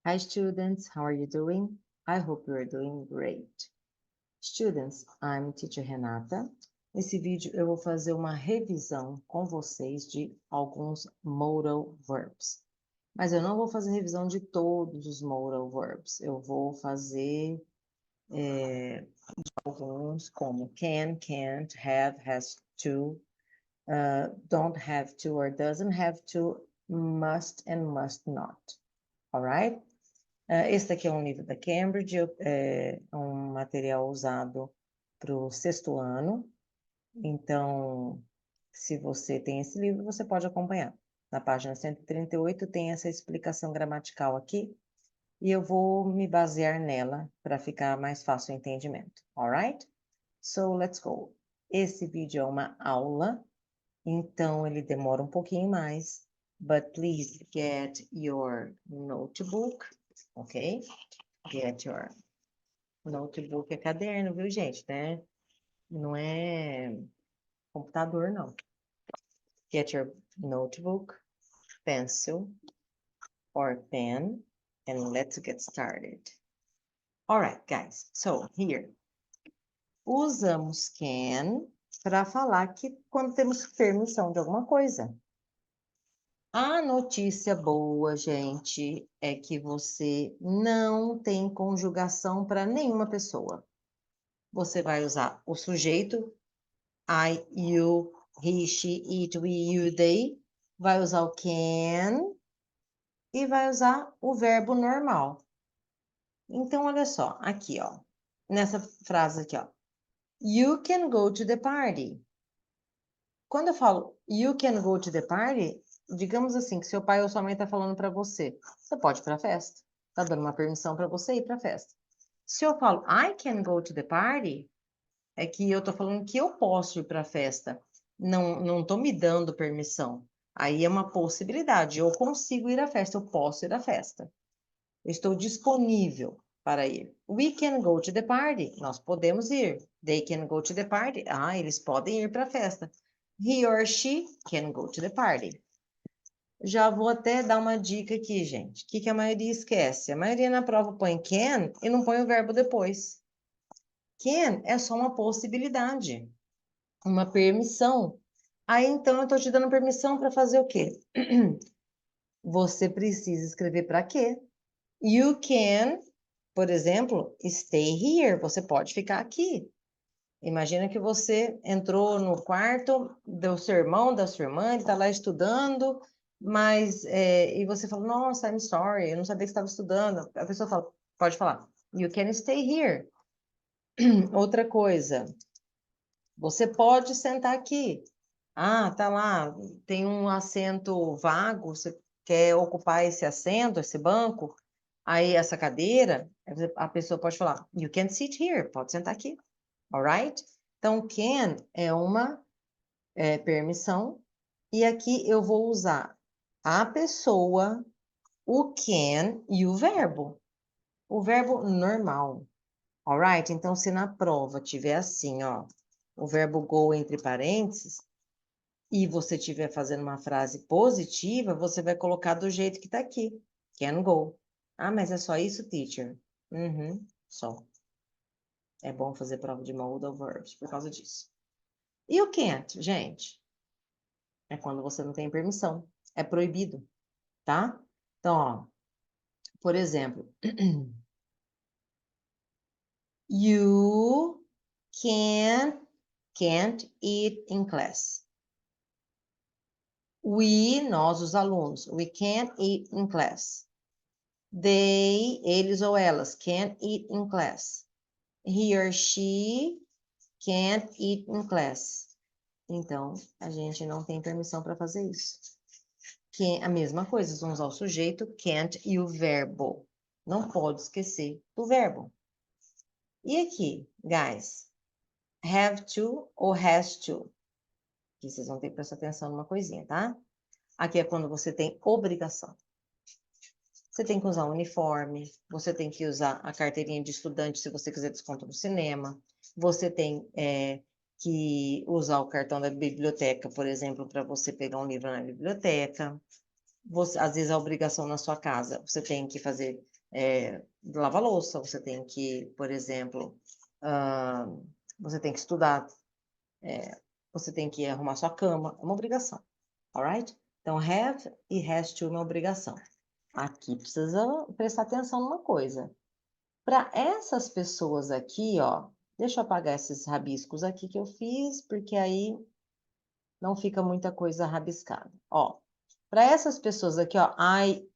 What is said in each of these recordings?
Hi students, how are you doing? I hope you are doing great. Students, I'm Teacher Renata. Nesse vídeo eu vou fazer uma revisão com vocês de alguns modal verbs. Mas eu não vou fazer revisão de todos os modal verbs. Eu vou fazer alguns como can, can't, have, has to, don't have to or doesn't have to, must and must not. Alright? Esse daqui é um livro da Cambridge, é um material usado para o 6º ano. Então, se você tem esse livro, você pode acompanhar. Na página 138 tem essa explicação gramatical aqui, e eu vou me basear nela para ficar mais fácil o entendimento. Alright? So, let's go. Esse vídeo é uma aula, então ele demora um pouquinho mais, but please get your notebook, ok? Get your notebook é caderno, viu, gente, né? Não é computador, não. Get your notebook, pencil, or pen, and let's get started. All right, guys, so here. Usamos can para falar que quando temos permissão de alguma coisa. A notícia boa, gente, é que você não tem conjugação para nenhuma pessoa. Você vai usar o sujeito, I, you, he, she, it, we, you, they. Vai usar o can e vai usar o verbo normal. Então, olha só, aqui, ó. Nessa frase aqui, ó. You can go to the party. Quando eu falo you can go to the party, digamos assim, que seu pai ou sua mãe está falando para você. Você pode ir para a festa. Está dando uma permissão para você ir para a festa. Se eu falo I can go to the party, é que eu estou falando que eu posso ir para a festa. Não estou me dando permissão. Aí é uma possibilidade. Eu consigo ir à festa, eu posso ir à festa. Eu estou disponível para ir. We can go to the party. Nós podemos ir. They can go to the party. Ah, eles podem ir para a festa. He or she can go to the party. Já vou até dar uma dica aqui, gente. O que a maioria esquece? A maioria na prova põe can e não põe o verbo depois. Can é só uma possibilidade, uma permissão. Aí, então, eu estou te dando permissão para fazer o quê? Você precisa escrever para quê? You can, por exemplo, stay here. Você pode ficar aqui. Imagina que você entrou no quarto do seu irmão, da sua irmã, ele está lá estudando, mas e você fala, nossa, I'm sorry, eu não sabia que estava estudando. A pessoa fala, pode falar, you can stay here. Outra coisa, você pode sentar aqui. Ah, tá lá, tem um assento vago, você quer ocupar esse assento, esse banco, aí essa cadeira, a pessoa pode falar, you can sit here, pode sentar aqui, alright? Então, can é uma permissão, e aqui eu vou usar a pessoa, o can e o verbo normal, alright? Então, se na prova tiver assim, ó, o verbo go entre parênteses, e você estiver fazendo uma frase positiva, você vai colocar do jeito que está aqui. Can go. Ah, mas é só isso, teacher? Uhum, só. É bom fazer prova de modal verbs por causa disso. E o can't, gente? É quando você não tem permissão. É proibido, tá? Então, ó, por exemplo, you can't eat in class. Nós, os alunos, we can't eat in class. They, eles ou elas, can't eat in class. He or she can't eat in class. Então, a gente não tem permissão para fazer isso. A mesma coisa, vamos usar o sujeito, can't e o verbo. Não pode esquecer do verbo. E aqui, guys, have to ou has to? Aqui vocês vão ter que prestar atenção numa coisinha, tá? Aqui é quando você tem obrigação. Você tem que usar um uniforme, você tem que usar a carteirinha de estudante se você quiser desconto no cinema, você tem que usar o cartão da biblioteca, por exemplo, para você pegar um livro na biblioteca. Às vezes a obrigação na sua casa, você tem que fazer lavar louça, você tem que, por exemplo, você tem que estudar, você tem que arrumar sua cama, é uma obrigação, alright? Então, have e has to é uma obrigação. Aqui precisa prestar atenção numa coisa. Para essas pessoas aqui, ó, deixa eu apagar esses rabiscos aqui que eu fiz, porque aí não fica muita coisa rabiscada. Ó, para essas pessoas aqui, ó, I,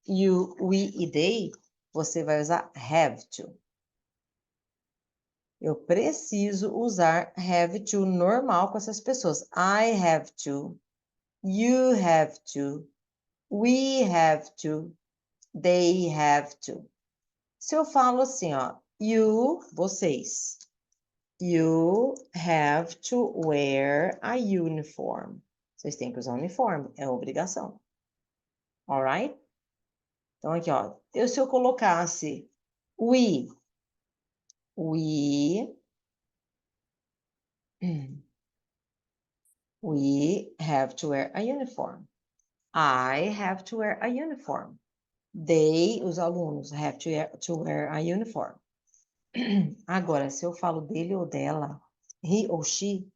you, we e they, você vai usar have to. Eu preciso usar have to normal com essas pessoas. I have to, you have to, we have to, they have to. Se eu falo assim, ó, you, vocês, you have to wear a uniform. Vocês têm que usar uniforme, é obrigação. Alright? Então, aqui, ó, se eu colocasse we have to wear a uniform. I have to wear a uniform. They, os alunos, have to wear a uniform. Agora, se eu falo dele ou dela, he ou she,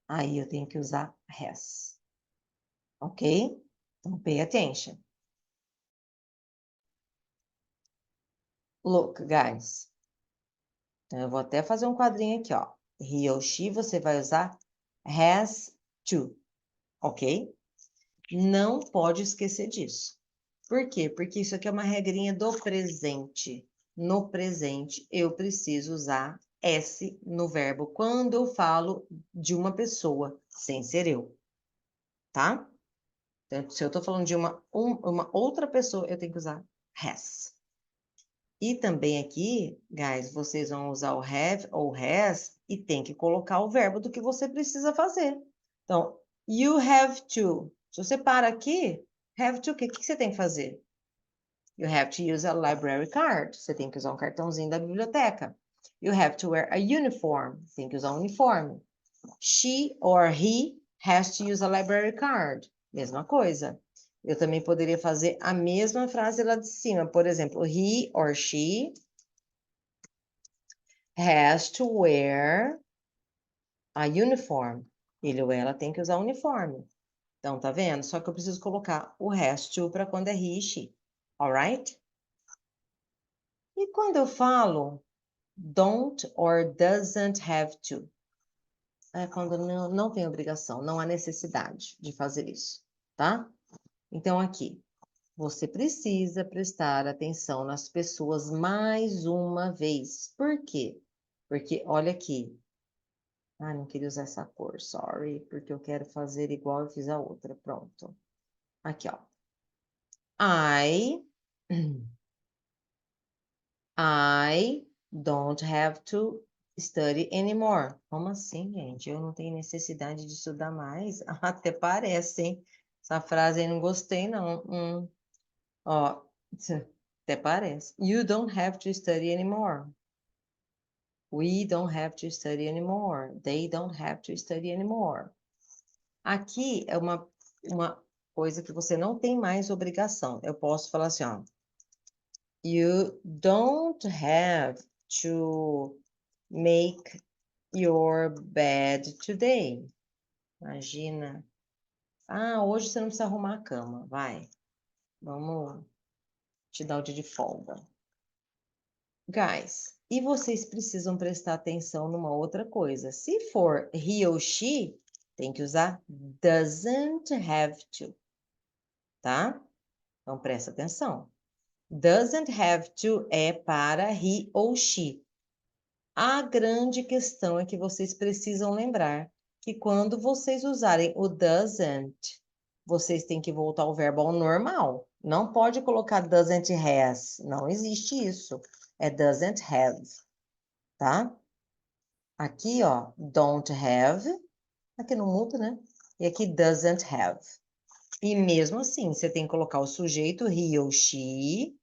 aí eu tenho que usar has. Ok? Então, pay attention. Look, guys. Então, eu vou até fazer um quadrinho aqui, ó. He ou she, você vai usar has to. Ok? Não pode esquecer disso. Por quê? Porque isso aqui é uma regrinha do presente. No presente, eu preciso usar S no verbo quando eu falo de uma pessoa, sem ser eu. Tá? Então, se eu estou falando de uma outra pessoa, eu tenho que usar has. E também aqui, guys, vocês vão usar o have ou has e tem que colocar o verbo do que você precisa fazer. Então, you have to. Se você para aqui, have to, o que você tem que fazer? You have to use a library card. Você tem que usar um cartãozinho da biblioteca. You have to wear a uniform. Tem que usar um uniforme. She or he has to use a library card. Mesma coisa. Eu também poderia fazer a mesma frase lá de cima. Por exemplo, he or she has to wear a uniform. Ele ou ela tem que usar uniforme. Então, tá vendo? Só que eu preciso colocar o has to para quando é he e she. Alright? E quando eu falo don't or doesn't have to? É quando não tem obrigação, não há necessidade de fazer isso, tá? Então, aqui, você precisa prestar atenção nas pessoas mais uma vez. Por quê? Porque, olha aqui. Ah, não queria usar essa cor, sorry, porque eu quero fazer igual eu fiz a outra. Pronto. Aqui, ó. I don't have to study anymore. Como assim, gente? Eu não tenho necessidade de estudar mais? Até parece, hein? Essa frase aí não gostei, não. Ó, até parece. You don't have to study anymore. We don't have to study anymore. They don't have to study anymore. Aqui é uma coisa que você não tem mais obrigação. Eu posso falar assim, ó. You don't have to make your bed today. Imagina. Ah, hoje você não precisa arrumar a cama. Vai. Vamos te dar o dia de folga. Guys, e vocês precisam prestar atenção numa outra coisa. Se for he ou she, tem que usar doesn't have to, tá? Então presta atenção. Doesn't have to é para he ou she. A grande questão é que vocês precisam lembrar que quando vocês usarem o doesn't, vocês têm que voltar ao verbo ao normal. Não pode colocar doesn't has. Não existe isso. É doesn't have, tá? Aqui, ó, don't have. Aqui não muda, né? E aqui doesn't have. E mesmo assim, você tem que colocar o sujeito he ou she,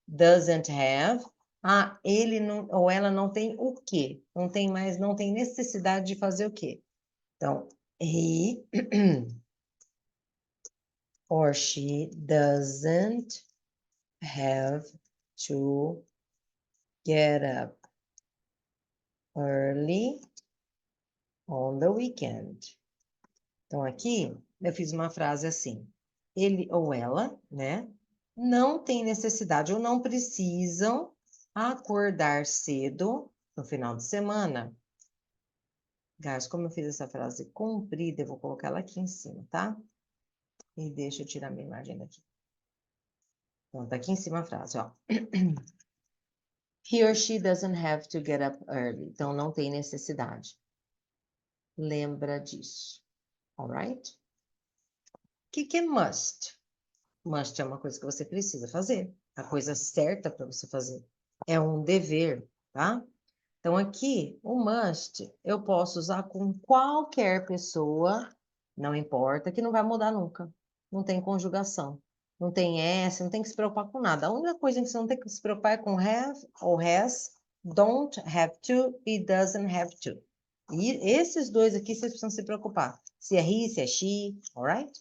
doesn't have. Ah, ele não, ou ela não tem o quê? Não tem mais, não tem necessidade de fazer o quê? Então, he or she doesn't have to get up early on the weekend. Então, aqui, eu fiz uma frase assim. Ele ou ela, né? Não tem necessidade ou não precisam acordar cedo no final de semana. Guys, como eu fiz essa frase comprida, eu vou colocar ela aqui em cima, tá? E deixa eu tirar minha imagem daqui. Então, tá aqui em cima a frase, ó. He or she doesn't have to get up early. Então, não tem necessidade. Lembra disso. Alright? O que é must? Must é uma coisa que você precisa fazer. A coisa certa para você fazer. É um dever, tá? Então, aqui, o must, eu posso usar com qualquer pessoa, não importa, que não vai mudar nunca. Não tem conjugação. Não tem S, não tem que se preocupar com nada. A única coisa que você não tem que se preocupar é com have ou has, don't have to e doesn't have to. E esses dois aqui vocês precisam se preocupar. Se é he, se é she, alright?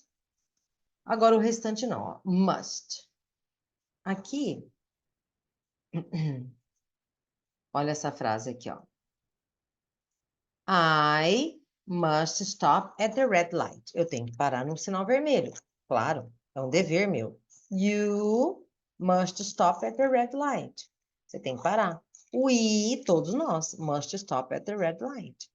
Agora o restante não, ó. Must. Aqui, olha essa frase aqui, ó. I must stop at the red light. Eu tenho que parar no sinal vermelho. Claro, é um dever meu. You must stop at the red light. Você tem que parar. We, todos nós, must stop at the red light.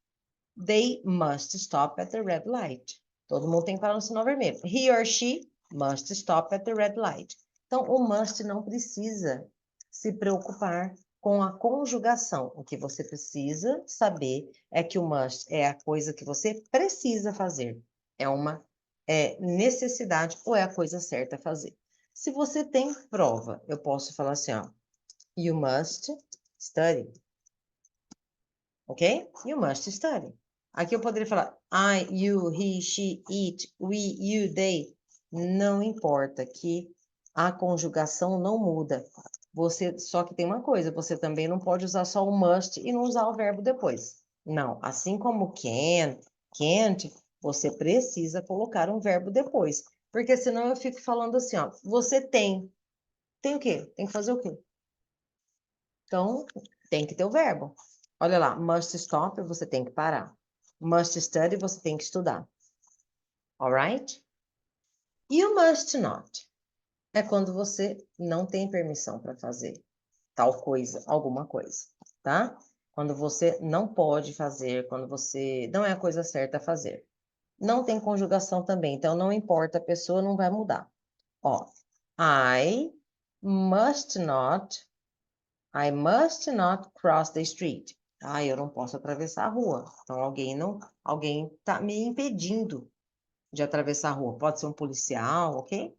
They must stop at the red light. Todo mundo tem que parar no sinal vermelho. He or she must stop at the red light. Então, o must não precisa se preocupar com a conjugação. O que você precisa saber é que o must é a coisa que você precisa fazer. É uma necessidade ou é a coisa certa a fazer. Se você tem prova, eu posso falar assim, ó. You must study. Ok? You must study. Aqui eu poderia falar I, you, he, she, it, we, you, they. Não importa que a conjugação não muda. Você, só que tem uma coisa, você também não pode usar só o must e não usar o verbo depois. Não, assim como can, can't, você precisa colocar um verbo depois. Porque senão eu fico falando assim, ó, você tem. Tem o quê? Tem que fazer o quê? Então, tem que ter o verbo. Olha lá, must stop, você tem que parar. Must study, você tem que estudar. Alright? You must not. É quando você não tem permissão para fazer tal coisa, alguma coisa, tá? Quando você não pode fazer, quando você não é a coisa certa a fazer. Não tem conjugação também, então não importa, a pessoa não vai mudar. Ó, I must not cross the street. Ah, eu não posso atravessar a rua. Então alguém tá me impedindo de atravessar a rua. Pode ser um policial, ok?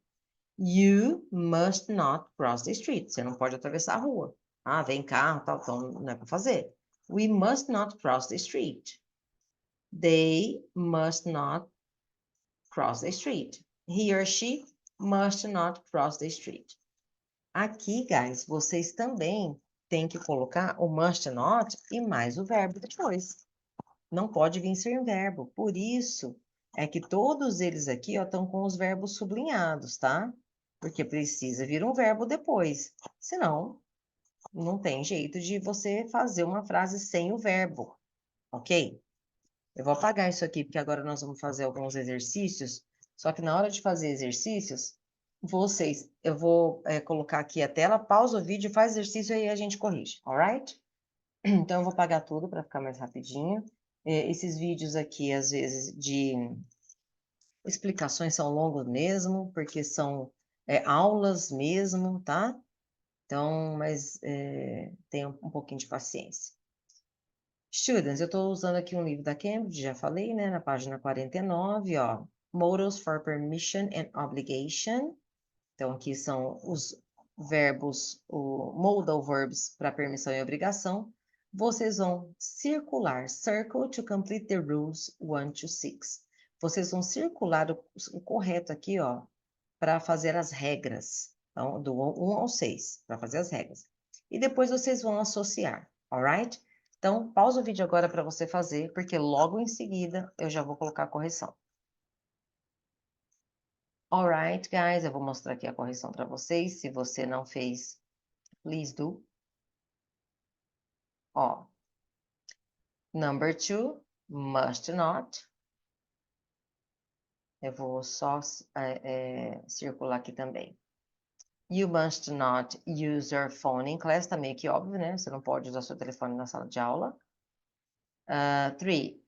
You must not cross the street. Você não pode atravessar a rua. Ah, vem carro, tal, então não é para fazer. We must not cross the street. They must not cross the street. He or she must not cross the street. Aqui, guys, vocês também têm que colocar o must not e mais o verbo depois. Não pode vir sem verbo. Por isso é que todos eles aqui estão com os verbos sublinhados, tá? Porque precisa vir um verbo depois. Senão, não tem jeito de você fazer uma frase sem o verbo, ok? Eu vou apagar isso aqui, porque agora nós vamos fazer alguns exercícios. Só que na hora de fazer exercícios, eu vou colocar aqui a tela, pausa o vídeo, faz exercício e aí a gente corrige, alright? Então, eu vou apagar tudo para ficar mais rapidinho. Esses vídeos aqui, às vezes, de explicações são longos mesmo, porque são aulas mesmo, tá? Então, mas tenha um pouquinho de paciência. Students, eu estou usando aqui um livro da Cambridge, já falei, né? Na página 49, ó. Modals for Permission and Obligation. Então, aqui são os verbos, o modal verbs para permissão e obrigação. Vocês vão circular, circle to complete the rules 1 to 6. Vocês vão circular o correto aqui, ó, para fazer as regras. Então, do 1 ao 6, para fazer as regras. E depois vocês vão associar, alright? Então, pausa o vídeo agora para você fazer, porque logo em seguida eu já vou colocar a correção. Alright, guys, eu vou mostrar aqui a correção para vocês. Se você não fez Please do. Ó. Number 2, must not. Eu vou só circular aqui também. You must not use your phone in class. Tá meio que óbvio, né? Você não pode usar seu telefone na sala de aula. 3,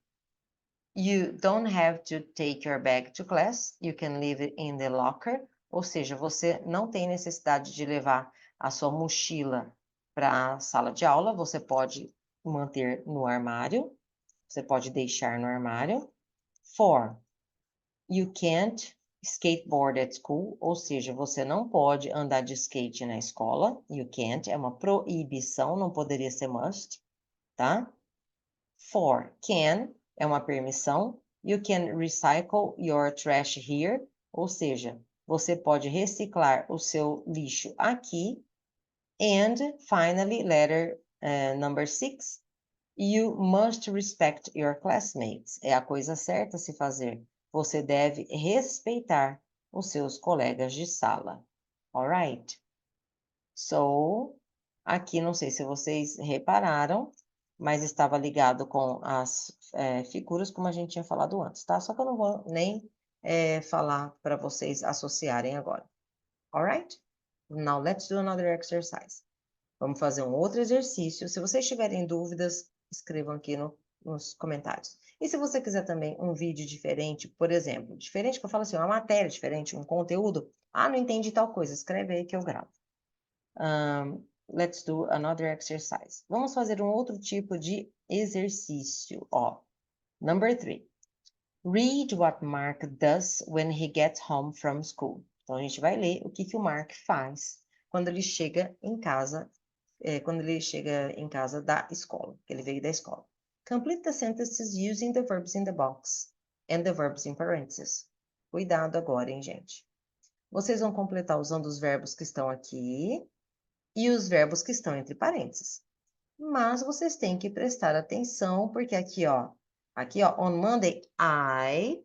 you don't have to take your bag to class. You can leave it in the locker. Ou seja, você não tem necessidade de levar a sua mochila para a sala de aula. Você pode manter no armário. Você pode deixar no armário. 4, you can't skateboard at school. Ou seja, você não pode andar de skate na escola. You can't é uma proibição, não poderia ser must, tá? 4, can é uma permissão. You can recycle your trash here. Ou seja, você pode reciclar o seu lixo aqui. And finally, letter number 6, you must respect your classmates. É a coisa certa a se fazer. Você deve respeitar os seus colegas de sala. Alright? So, aqui não sei se vocês repararam, mas estava ligado com as figuras como a gente tinha falado antes, tá? Só que eu não vou nem falar para vocês associarem agora. Alright? Now let's do another exercise. Vamos fazer um outro exercício. Se vocês tiverem dúvidas, escrevam aqui nos comentários. E se você quiser também um vídeo diferente, por exemplo, diferente que eu falo assim, uma matéria diferente, um conteúdo, não entendi tal coisa, escreve aí que eu gravo. Let's do another exercise. Vamos fazer um outro tipo de exercício, ó. Number 3. Read what Mark does when he gets home from school. Então, a gente vai ler o que o Mark faz quando ele chega em casa da escola, que ele veio da escola. Complete the sentences using the verbs in the box and the verbs in parentheses. Cuidado agora, hein, gente? Vocês vão completar usando os verbos que estão aqui e os verbos que estão entre parênteses. Mas vocês têm que prestar atenção, porque aqui, ó, on Monday, I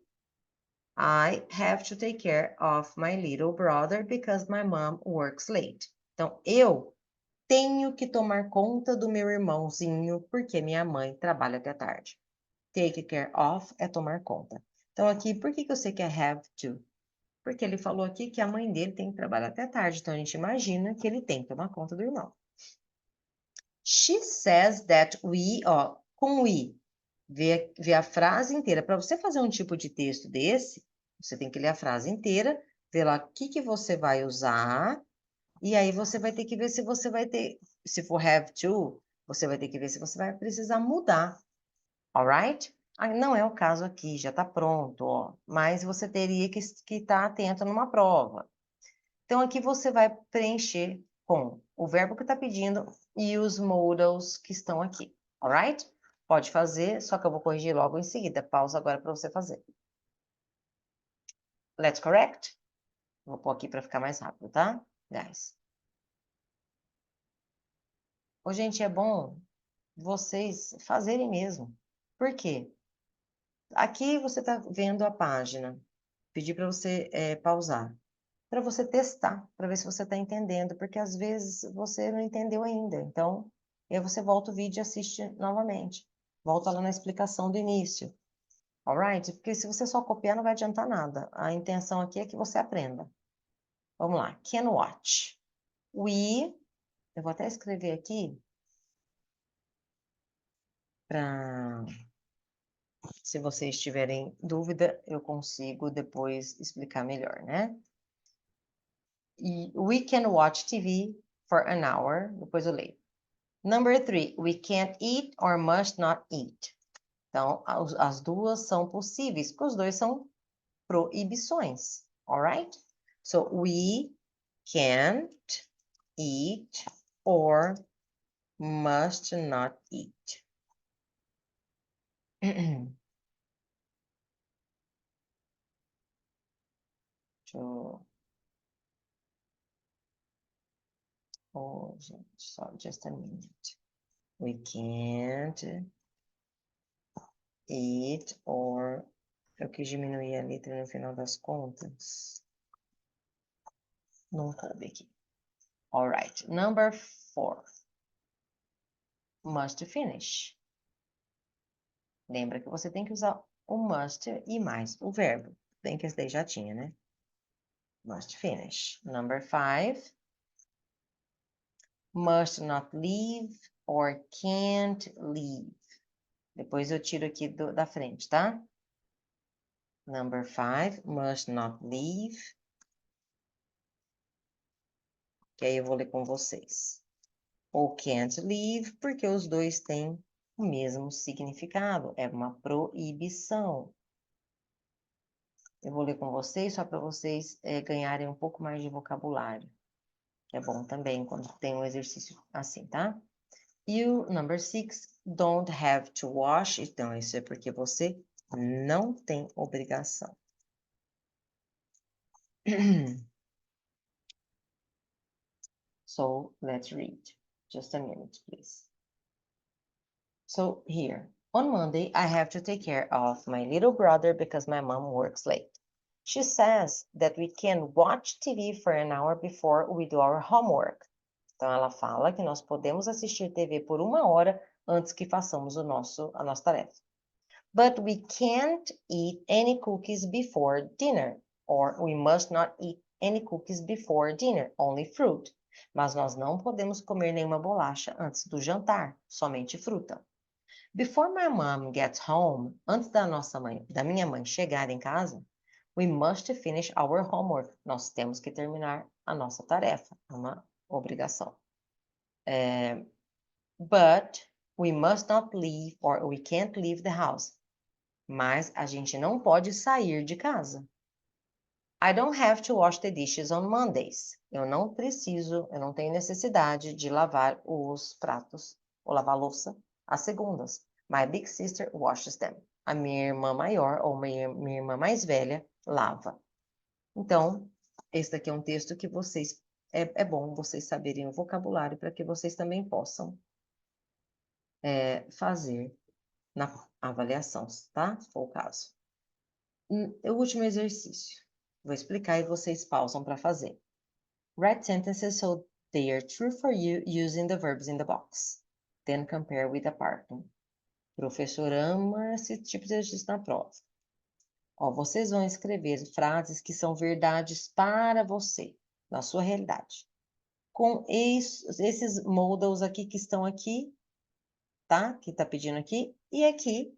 have to take care of my little brother because my mom works late. Então, eu tenho que tomar conta do meu irmãozinho porque minha mãe trabalha até tarde. Take care of é tomar conta. Então, aqui, por que eu sei que é have to? Porque ele falou aqui que a mãe dele tem que trabalhar até tarde. Então, a gente imagina que ele tem que tomar conta do irmão. She says that we, ó, com we, vê a frase inteira. Para você fazer um tipo de texto desse, você tem que ler a frase inteira, ver lá o que você vai usar, e aí você vai ter que ver se você vai ter, se for have to, você vai ter que ver se você vai precisar mudar. Alright? Não é o caso aqui, já está pronto, ó. Mas você teria que estar atento numa prova. Então, aqui você vai preencher com o verbo que está pedindo e os modals que estão aqui. Alright? Pode fazer, só que eu vou corrigir logo em seguida. Pausa agora para você fazer. Let's correct? Vou pôr aqui para ficar mais rápido, tá? Guys. Ô, gente, é bom vocês fazerem mesmo. Por quê? Aqui você está vendo a página. Pedi para você pausar. Para você testar, para ver se você está entendendo, porque às vezes você não entendeu ainda. Então, aí você volta o vídeo e assiste novamente. Volta lá na explicação do início. Alright? Porque se você só copiar, não vai adiantar nada. A intenção aqui é que você aprenda. Vamos lá. Can watch. Eu vou até escrever aqui para, se vocês tiverem dúvida, eu consigo depois explicar melhor, né? We can watch TV for an hour. Depois eu leio. Number 3, we can't eat or must not eat. Então, as duas são possíveis, porque os dois são proibições. Alright? So, we can't eat or must not eat. Oh, gente, só just a minute. We can't eat or... Eu quis diminuir a letra no final das contas. Não cabe aqui. All right. Number 4. Must finish. Lembra que você tem que usar o must e mais o verbo. Bem que esse daí já tinha, né? Must finish. Number 5. Must not leave or can't leave. Depois eu tiro aqui da frente, tá? Number 5. Must not leave. Que aí eu vou ler com vocês. Ou can't leave, porque os dois têm o mesmo significado. É uma proibição. Eu vou ler com vocês, só para vocês ganharem um pouco mais de vocabulário. Que é bom também quando tem um exercício assim, tá? You, number 6, don't have to wash. Então, isso é porque você não tem obrigação. So, let's read. Just a minute, please. So, here. On Monday, I have to take care of my little brother because my mom works late. She says that we can watch TV for an hour before we do our homework. Então, ela fala que nós podemos assistir TV por 1 hora antes que façamos a nossa tarefa. But we can't eat any cookies before dinner. Or we must not eat any cookies before dinner, only fruit. Mas nós não podemos comer nenhuma bolacha antes do jantar, somente fruta. Before my mom gets home, antes da minha mãe chegar em casa, we must finish our homework. Nós temos que terminar a nossa tarefa, é uma obrigação. But we must not leave or we can't leave the house. Mas a gente não pode sair de casa. I don't have to wash the dishes on Mondays. Eu não tenho necessidade de lavar os pratos ou lavar a louça às segundas. My big sister washes them. A minha irmã maior ou minha irmã mais velha lava. Então, esse daqui é um texto que vocês é bom vocês saberem o vocabulário para que vocês também possam fazer na avaliação, tá? Se for o caso. O último exercício. Vou explicar e vocês pausam para fazer. Write sentences so they are true for you using the verbs in the box. Then compare with the partner. O professor ama esse tipo de exercício na prova. Ó, vocês vão escrever frases que são verdades para você, na sua realidade. Com esses modals aqui que estão aqui, tá? Que está pedindo aqui. E aqui,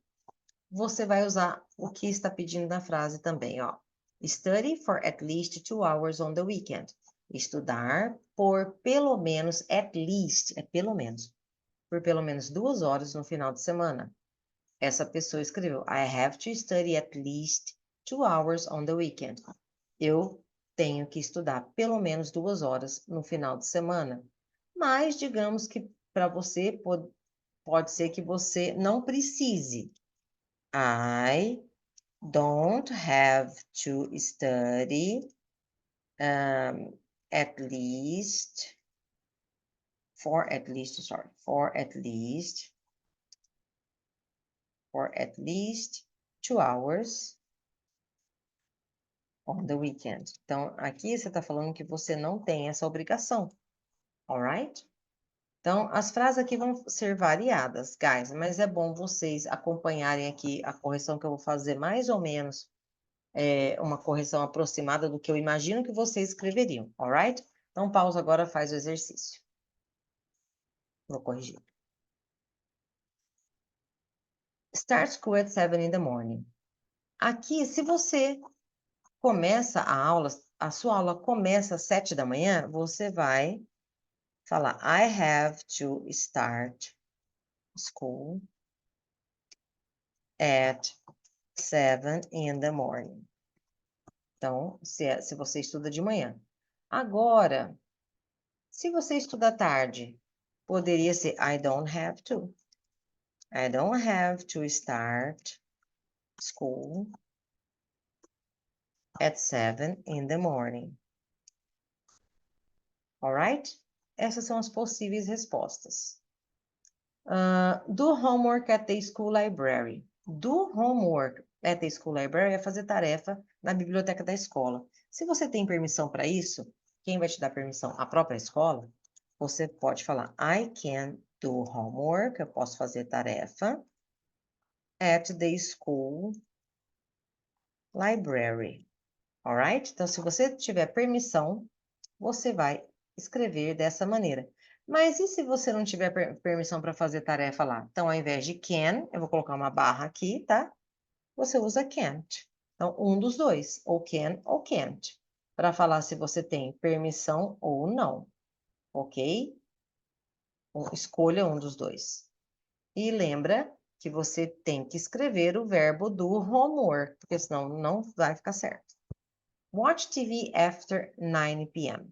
você vai usar o que está pedindo na frase também, ó. Study for at least 2 hours on the weekend. Estudar por pelo menos, at least, pelo menos, por pelo menos 2 horas no final de semana. Essa pessoa escreveu, I have to study at least 2 hours on the weekend. Eu tenho que estudar pelo menos 2 horas no final de semana. Mas, digamos que para você, pode ser que você não precise. I don't have to study for at least 2 hours on the weekend. Então, aqui você está falando que você não tem essa obrigação, alright? Então, as frases aqui vão ser variadas, guys, mas é bom vocês acompanharem aqui a correção que eu vou fazer mais ou menos, uma correção aproximada do que eu imagino que vocês escreveriam, alright? Então, pausa agora, faz o exercício. Vou corrigir. Start school at 7 in the morning. Aqui, se você começa a sua aula começa às 7 da manhã, você vai falar, I have to start school at 7 in the morning. Então, se você estuda de manhã. Agora, se você estuda à tarde, poderia ser I don't have to. I don't have to start school at 7 in the morning. Alright? Essas são as possíveis respostas. Do homework at the school library. Do homework at the school library é fazer tarefa na biblioteca da escola. Se você tem permissão para isso, quem vai te dar permissão? A própria escola? Você pode falar, I can do homework, eu posso fazer tarefa at the school library. Alright? Então, se você tiver permissão, você vai escrever dessa maneira. Mas e se você não tiver permissão para fazer tarefa lá? Então, ao invés de can, eu vou colocar uma barra aqui, tá? Você usa can't. Então, um dos dois, ou can ou can't, para falar se você tem permissão ou não, ok? Escolha um dos dois. E lembra que você tem que escrever o verbo do homework, porque senão não vai ficar certo. Watch TV after 9 p.m.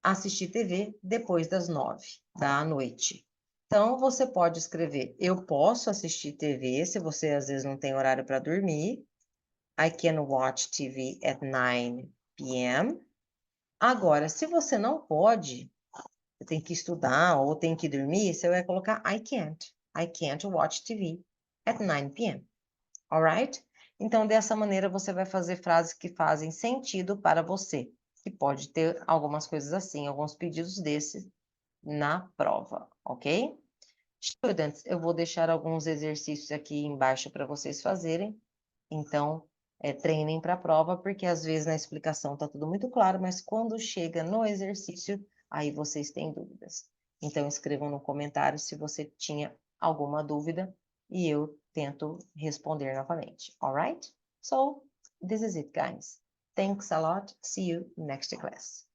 Assistir TV depois das 9 da noite. Então, você pode escrever, eu posso assistir TV, se você às vezes não tem horário para dormir. I can watch TV at 9 p.m. Agora, se você não pode, você tem que estudar ou tem que dormir, você vai colocar I can't. I can't watch TV at 9 p.m. Alright? Então, dessa maneira, você vai fazer frases que fazem sentido para você. Que pode ter algumas coisas assim, alguns pedidos desses na prova, ok? Students, eu vou deixar alguns exercícios aqui embaixo para vocês fazerem. Então, treinem para a prova, porque às vezes na explicação está tudo muito claro, mas quando chega no exercício, aí vocês têm dúvidas. Então, escrevam no comentário se você tinha alguma dúvida e eu tento responder novamente. Alright? So, this is it, guys. Thanks a lot. See you next class.